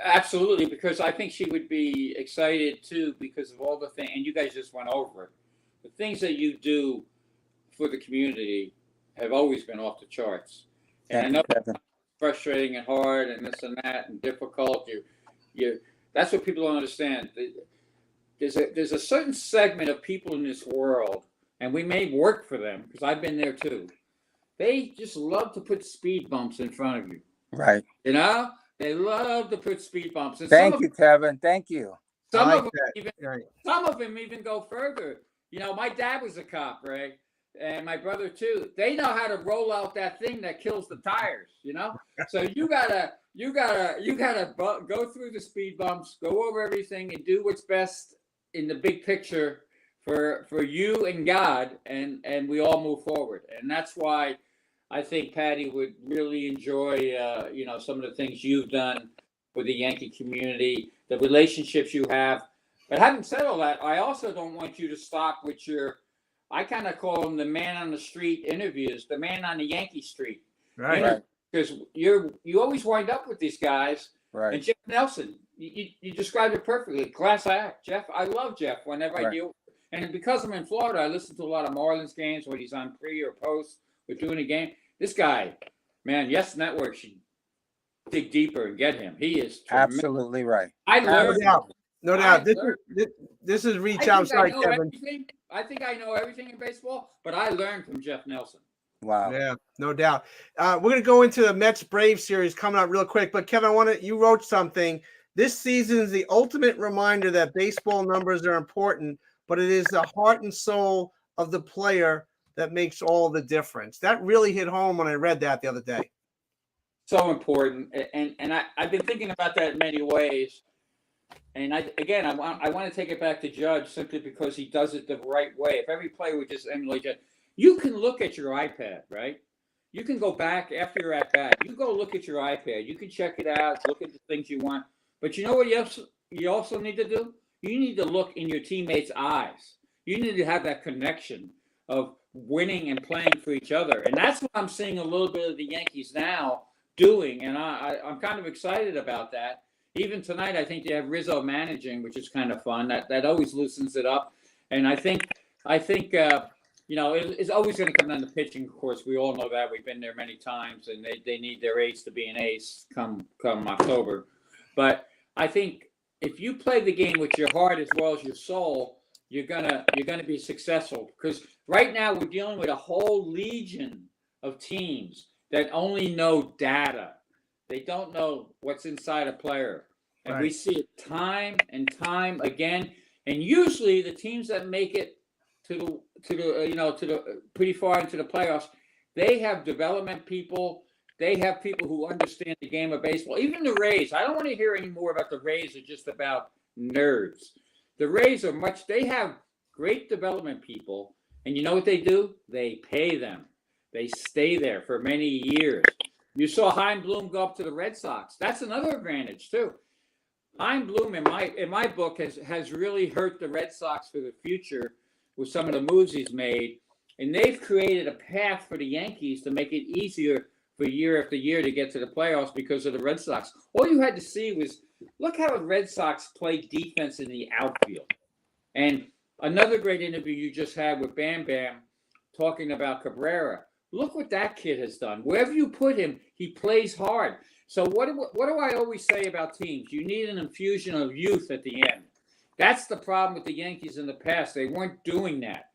Absolutely, because I think she would be excited too, because of all the things, and you guys just went over it. The things that you do for the community have always been off the charts. And I know it's frustrating and hard and this and that and difficult. That's what people don't understand. There's a certain segment of people in this world, and we may work for them, because I've been there too. They just love to put speed bumps in front of you. Right. They love to put speed bumps. And Thank you, Kevin. Thank you. Some like of them that. even Right. some of them even go further. You know, my dad was a cop, Ray, and my brother too. They know how to roll out that thing that kills the tires. You know, so you gotta go through the speed bumps, go over everything, and do what's best in the big picture for you and God, and we all move forward. And that's why I think Patty would really enjoy, some of the things you've done with the Yankee community, the relationships you have. But having said all that, I also don't want you to stop with your, I kind of call them the man on the street interviews, the man on the Yankee street. Right. Because you always wind up with these guys. Right. And Jeff Nelson, you described it perfectly. Class act. Jeff, I love Jeff whenever I deal. And because I'm in Florida, I listen to a lot of Marlins games when he's on pre or post. We're doing a game. This guy, man, Yes Network should dig deeper and get him. He is tremendous. Absolutely right. I learned. No doubt. This is reach outside, Kevin. I think I know everything in baseball, but I learned from Jeff Nelson. Wow. Yeah, no doubt. We're going to go into the Mets Braves series coming up real quick. But Kevin, you wrote something. This season is the ultimate reminder that baseball numbers are important, but it is the heart and soul of the player that makes all the difference. That really hit home when I read that the other day. So important. And I've been thinking about that in many ways. And I want to take it back to Judge simply because he does it the right way. If every player would just emulate Judge, you can look at your iPad, right? You can go back after you're at bat. You go look at your iPad. You can check it out, look at the things you want. But you know what you also need to do? You need to look in your teammates' eyes. You need to have that connection of winning and playing for each other. And that's what I'm seeing a little bit of the Yankees now doing. And I'm kind of excited about that. Even tonight, I think they have Rizzo managing, which is kind of fun. That always loosens it up. And I think it's always going to come down to pitching. Of course, we all know that. We've been there many times, and they need their ace to be an ace come October. But I think if you play the game with your heart as well as your soul, you're gonna be successful. Because right now we're dealing with a whole legion of teams that only know data. They don't know what's inside a player. And we see it time and time again. And usually the teams that make it to the pretty far into the playoffs, they have development people. They have people who understand the game of baseball. Even the Rays. I don't want to hear any more about the Rays are just about nerds. The Rays they have great development people. And you know what they do? They pay them. They stay there for many years. You saw Chaim Bloom go up to the Red Sox. That's another advantage too. Chaim Bloom, in my book, has really hurt the Red Sox for the future with some of the moves he's made, and they've created a path for the Yankees to make it easier for year after year to get to the playoffs because of the Red Sox. All you had to see was look how the Red Sox play defense in the outfield. And another great interview you just had with Bam Bam talking about Cabrera. Look what that kid has done. Wherever you put him, he plays hard. So what do I always say about teams? You need an infusion of youth at the end. That's the problem with the Yankees in the past. They weren't doing that.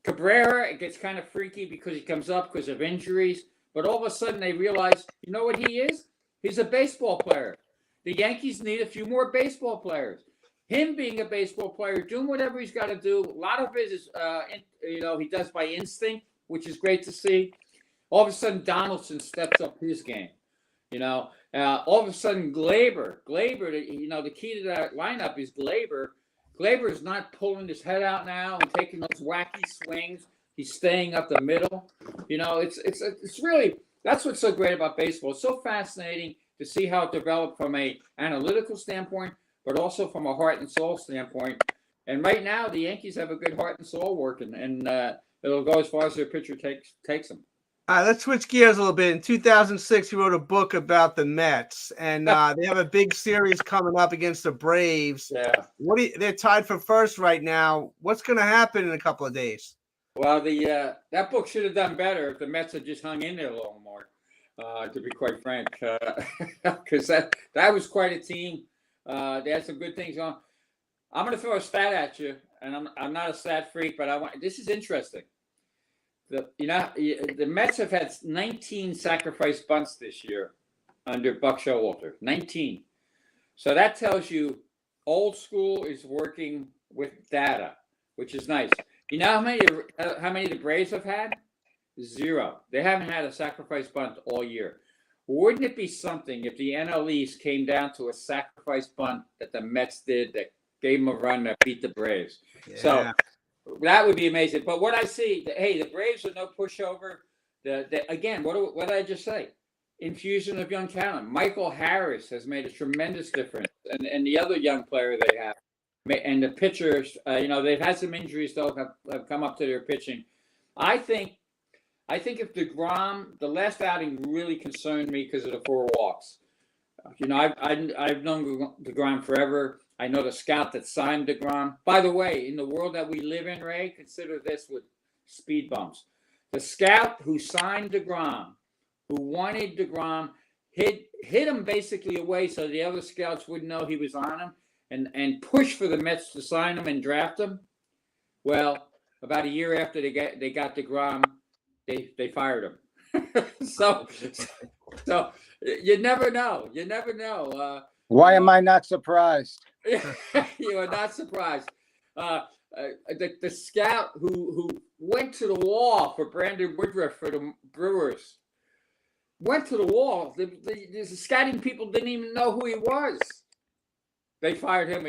Cabrera, it gets kind of freaky because he comes up because of injuries. But all of a sudden they realize, you know what he is? He's a baseball player. The Yankees need a few more baseball players. Him being a baseball player, doing whatever he's got to do. A lot of it is, he does by instinct, which is great to see. All of a sudden, Donaldson steps up his game. All of a sudden, Glaber, the key to that lineup is Glaber. Glaber is not pulling his head out now and taking those wacky swings. He's staying up the middle. It's really, that's what's so great about baseball. It's so fascinating to see how it developed from an analytical standpoint, but also from a heart and soul standpoint. And right now, the Yankees have a good heart and soul working, and it'll go as far as their pitcher takes them. Let's switch gears a little bit. In 2006, you wrote a book about the Mets, and they have a big series coming up against the Braves. Yeah. They're tied for first right now. What's going to happen in a couple of days? Well, that book should have done better if the Mets had just hung in there a little more, to be quite frank, because that was quite a team. They had some good things on. I'm going to throw a stat at you, and I'm not a stat freak, but this is interesting. The Mets have had 19 sacrifice bunts this year under Buck Showalter. 19. So that tells you old school is working with data, which is nice. You know how many the Braves have had? 0. They haven't had a sacrifice bunt all year. Wouldn't it be something if the NL East came down to a sacrifice bunt that the Mets did that gave them a run that beat the Braves? Yeah. So that would be amazing. But what I see, hey, the Braves are no pushover. Again, what did I just say? Infusion of young talent. Michael Harris has made a tremendous difference, and the other young player they have, and the pitchers. They've had some injuries though, have come up to their pitching. I think if DeGrom, the last outing really concerned me because of the 4 walks. I've known DeGrom forever. I know the scout that signed DeGrom. By the way, in the world that we live in, Ray, consider this with speed bumps. The scout who signed DeGrom, who wanted DeGrom, hit him basically away so the other scouts wouldn't know he was on him, and pushed for the Mets to sign him and draft him. Well, about a year after they got DeGrom, they fired him. so you never know. You never know. Why am I not surprised? You are not surprised. The scout who went to the wall for Brandon Woodruff for the Brewers went to the wall. The scouting people didn't even know who he was. They fired him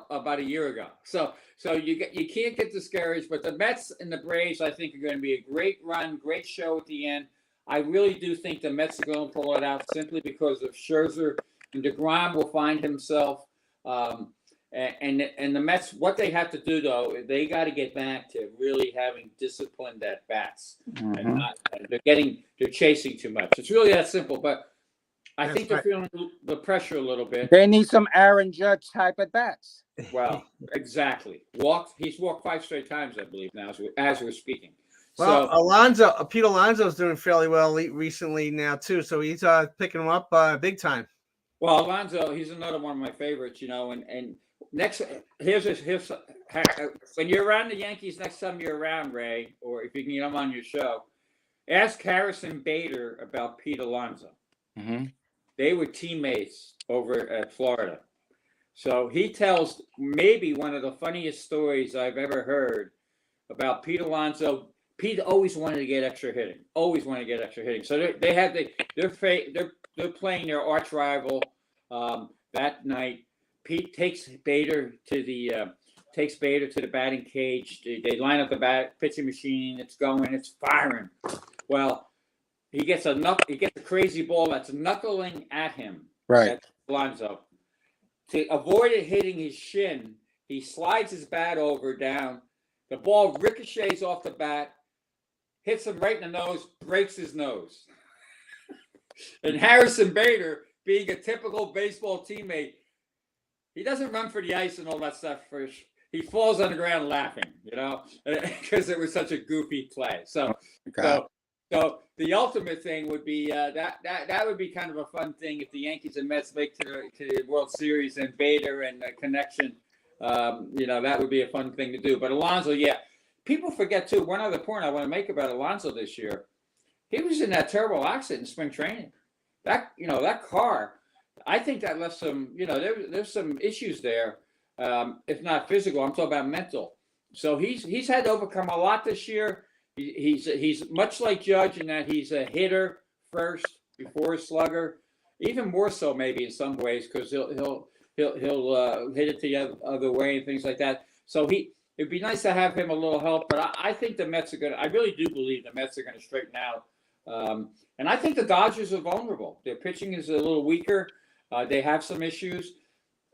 about a year ago. So you can't get discouraged. But the Mets and the Braves, I think, are going to be a great run, great show at the end. I really do think the Mets are going to pull it out simply because of Scherzer, and DeGrom will find himself. And the Mets, what they have to do though, they got to get back to really having disciplined at bats, and they're chasing too much. It's really that simple. But I think they're feeling the pressure a little bit. They need some Aaron Judge type at bats. Well, exactly. He's walked 5 straight times, I believe, now as we're speaking. Well, Pete Alonso's doing fairly well recently now too, so he's picking him up big time. Well, Alonso, he's another one of my favorites, and next, here's when you're around the Yankees next time you're around, Ray, or if you can get him on your show, ask Harrison Bader about Pete Alonso. Mm-hmm. They were teammates over at Florida. So he tells maybe one of the funniest stories I've ever heard about Pete Alonso. Pete always wanted to get extra hitting. So they're playing their arch rival that night. Pete takes Bader to the batting cage. They line up the pitching machine. It's going. It's firing. Well, he gets a crazy ball that's knuckling at him. Right. Alonso. To avoid it hitting his shin, he slides his bat down. The ball ricochets off the bat, hits him right in the nose, breaks his nose. And Harrison Bader, being a typical baseball teammate, he doesn't run for the ice and all that stuff. He falls on the ground laughing, because it was such a goofy play. So the ultimate thing would be that would be kind of a fun thing if the Yankees and Mets make to the World Series and Bader and a connection. That would be a fun thing to do. But Alonso, people forget too. One other point I want to make about Alonso this year, he was in that terrible accident in spring training. That car, I think that left some. There's some issues there. If not physical, I'm talking about mental. So he's had to overcome a lot this year. He's much like Judge in that he's a hitter first before a slugger, even more so maybe in some ways because he'll hit it the other way and things like that. So it'd be nice to have him a little help, but I think the Mets are going to. I really do believe the Mets are going to straighten out. And I think the Dodgers are vulnerable. Their pitching is a little weaker. They have some issues.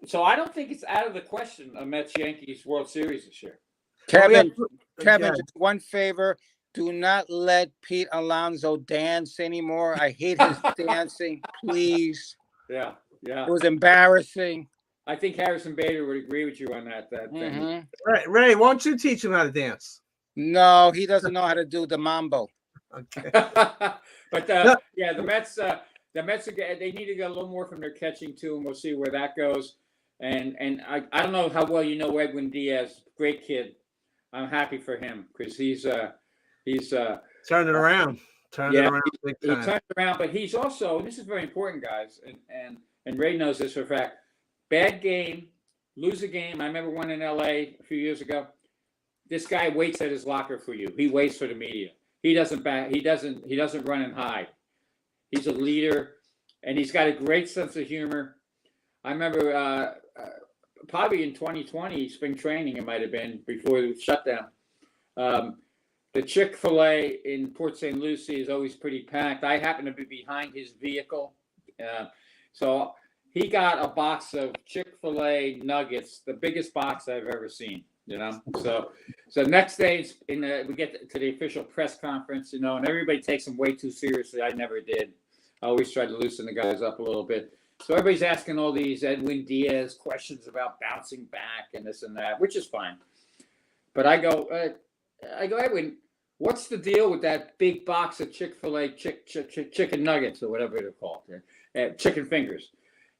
So I don't think it's out of the question a Mets-Yankees World Series this year. Kevin, just one favor. Do not let Pete Alonso dance anymore. I hate his dancing. Please. Yeah. It was embarrassing. I think Harrison Bader would agree with you on that thing. Right, Ray, why don't you teach him how to dance? No, he doesn't know how to do the mambo. Okay. But the Mets, they need to get a little more from their catching too, and we'll see where that goes. And I don't know how well you know Edwin Diaz, great kid. I'm happy for him because he's turned it around. He turned it around, but he's also, and this is very important, guys, and Ray knows this for a fact. Bad game, lose a game. I remember one in LA a few years ago. This guy waits at his locker for you. He waits for the media. He doesn't back. He doesn't run and hide. He's a leader, and he's got a great sense of humor. I remember probably in 2020 spring training, it might have been before the shutdown. The Chick-fil-A in Port St. Lucie is always pretty packed. I happen to be behind his vehicle, so he got a box of Chick-fil-A nuggets, the biggest box I've ever seen. So next day we get to the official press conference, and everybody takes him way too seriously. I never did. I always try to loosen the guys up a little bit. So everybody's asking all these Edwin Diaz questions about bouncing back and this and that, which is fine. But I go, Edwin, what's the deal with that big box of Chick-fil-A chicken nuggets or whatever they're called, chicken fingers?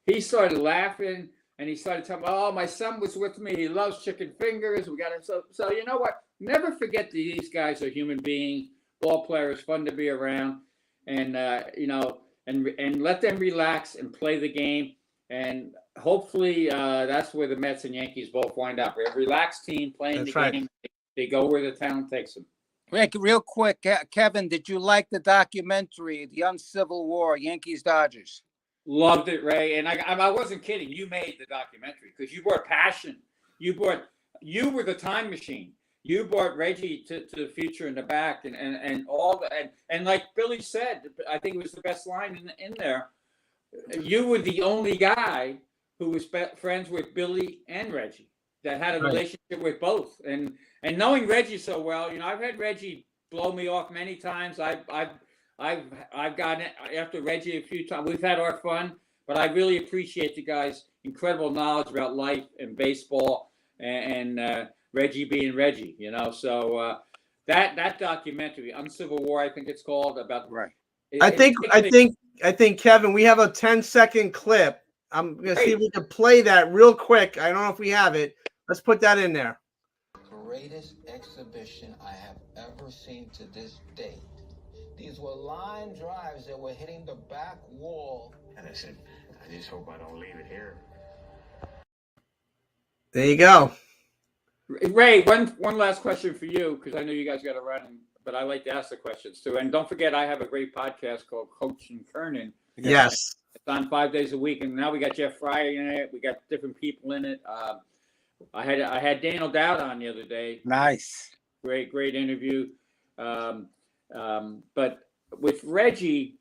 He started laughing. And he started talking about, oh, my son was with me. He loves chicken fingers. We got him. So you know what? Never forget that these guys are human beings, ball players, fun to be around, and and let them relax and play the game. And hopefully that's where the Mets and Yankees both wind up. We're a relaxed team playing the game. They go where the talent takes them. Rick, real quick, Kevin, did you like the documentary, The Uncivil War, Yankees-Dodgers? Loved it, Ray, and I wasn't kidding. You made the documentary because you brought passion. You were the time machine. You brought Reggie to the future in the back, and all that. And like Billy said, I think it was the best line in there. You were the only guy who was friends with Billy and Reggie that had a relationship with both. And knowing Reggie so well, I've had Reggie blow me off many times. I've gotten it after Reggie a few times. We've had our fun, but I really appreciate the guy's incredible knowledge about life and baseball and Reggie being Reggie, So that documentary, Uncivil War, I think it's called, about I think Kevin, we have a 10-second clip. I'm gonna see if we can play that real quick. I don't know if we have it. Let's put that in there. Greatest exhibition I have ever seen to this date. These were line drives that were hitting the back wall. And I said, I just hope I don't leave it here. There you go. Ray, one last question for you, because I know you guys got to run, but I like to ask the questions too. And don't forget, I have a great podcast called Coach and Kernan. Yes. It's on 5 days a week, and now we got Jeff Fryer in it. We got different people in it. I had Daniel Dowd on the other day. Nice. Great interview. But with Reggie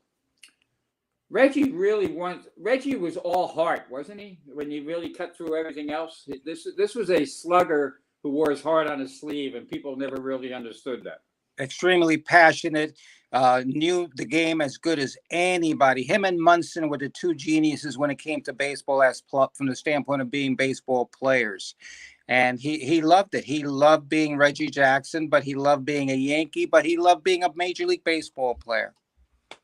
was all heart, wasn't he? When you really cut through everything else, this was a slugger who wore his heart on his sleeve, and people never really understood that. Extremely passionate, knew the game as good as anybody. Him and Munson were the two geniuses when it came to baseball, from the standpoint of being baseball players. And he loved it. He loved being Reggie Jackson, but he loved being a Yankee, but he loved being a Major League Baseball player.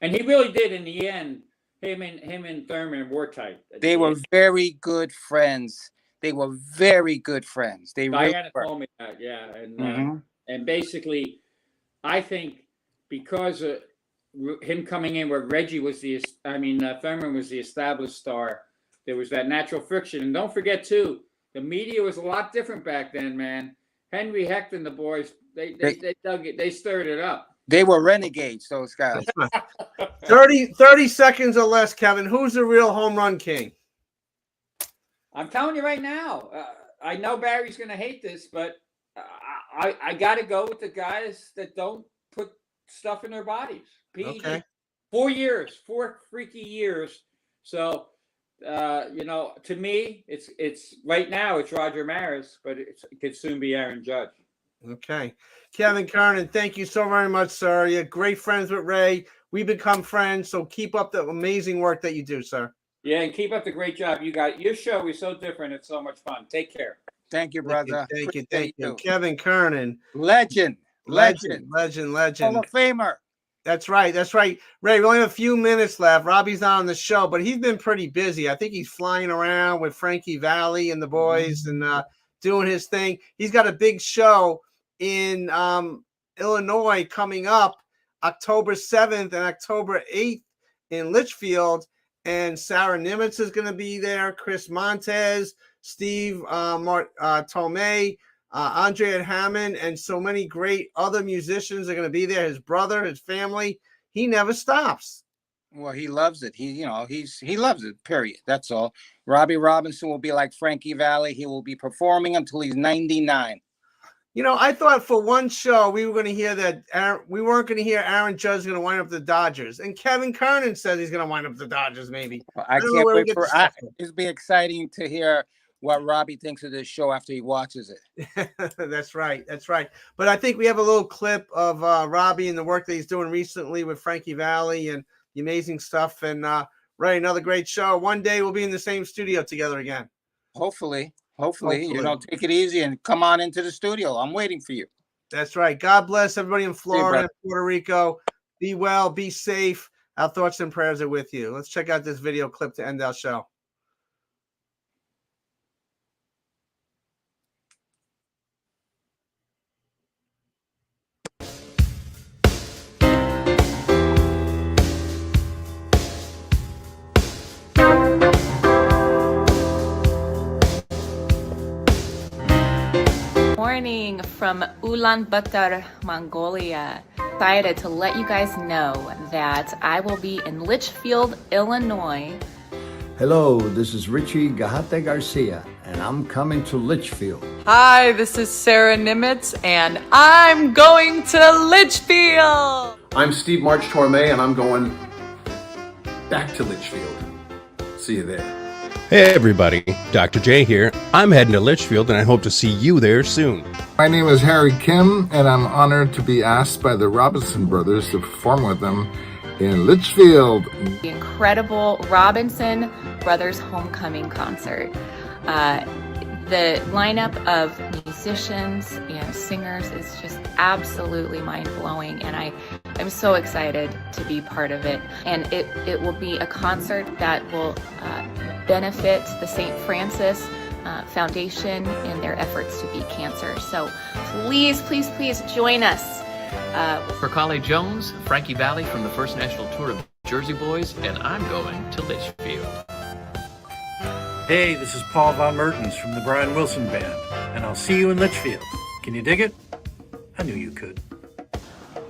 And he really did in the end. Him and Thurman were tight. They were very good friends. They were very good friends. Diana told me that, yeah. And and basically, I think because of him coming in where Reggie was Thurman was the established star, there was that natural friction. And don't forget too, the media was a lot different back then, man. Henry Hecht and the boys, they dug it, they stirred it up. They were renegades, those guys. 30 seconds or less, Kevin. Who's the real home run king? I'm telling you right now. I know Barry's going to hate this, but I got to go with the guys that don't put stuff in their bodies. Okay. 4 freaky years. So, to me, it's right now it's Roger Maris, but it could soon be Aaron Judge. Okay. Kevin Kernan, thank you so very much, sir. You're great friends with Ray. We become friends, so keep up the amazing work that you do, sir. Yeah, and keep up the great job you got. Your show is so different. It's so much fun. Take care. Thank you, brother. Thank you. Kevin Kernan. Legend. Hall of Famer. That's right. Ray, we only have a few minutes left. Robbie's not on the show, but he's been pretty busy. I think he's flying around with Frankie Valli and the boys and doing his thing. He's got a big show in Illinois coming up October 7th and October 8th in Litchfield. And Sarah Nimitz is going to be there. Chris Montez, Steve Tomei, Andre Hammond, and so many great other musicians are going to be there. His brother, his family. He never stops. Well, he loves it. He loves it. Period. That's all. Robbie Robinson will be like Frankie Valli. He will be performing until he's 99. I thought for one show we were going to hear that we weren't going to hear Aaron Judge is going to wind up the Dodgers, and Kevin Kernan says he's going to wind up the Dodgers. Maybe I can't wait for. It'll be exciting to hear what Robbie thinks of this show after he watches it. That's right. That's right. But I think we have a little clip of Robbie and the work that he's doing recently with Frankie Valli and the amazing stuff. And Ray, another great show. One day we'll be in the same studio together again. Hopefully. Take it easy and come on into the studio. I'm waiting for you. That's right. God bless everybody in Florida and Puerto Rico. Be well, be safe. Our thoughts and prayers are with you. Let's check out this video clip to end our show. Morning from Ulaanbaatar, Mongolia. Excited to let you guys know that I will be in Litchfield, Illinois. Hello, this is Richie Gahate Garcia, and I'm coming to Litchfield. Hi, this is Sarah Nimitz, and I'm going to Litchfield. I'm Steve March Tormey, and I'm going back to Litchfield. See you there. Hey everybody, Dr. J here. I'm heading to Litchfield and I hope to see you there soon. My name is Harry Kim and I'm honored to be asked by the Robinson brothers to perform with them in Litchfield. The incredible Robinson Brothers Homecoming Concert. The lineup of musicians and singers is just absolutely mind-blowing, and I'm so excited to be part of it. And it will be a concert that will benefit the St. Francis Foundation in their efforts to beat cancer. So please, please, please join us. For Collie Jones, Frankie Valli from the First National Tour of Jersey Boys, and I'm going to Litchfield. Hey, this is Paul Von Mertens from the Brian Wilson Band, and I'll see you in Litchfield. Can you dig it? I knew you could.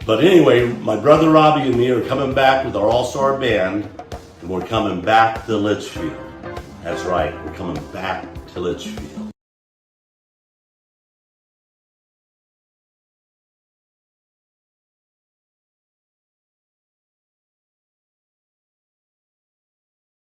But anyway, my brother Robby and me are coming back with our all-star band, and we're coming back to Litchfield. That's right, we're coming back to Litchfield.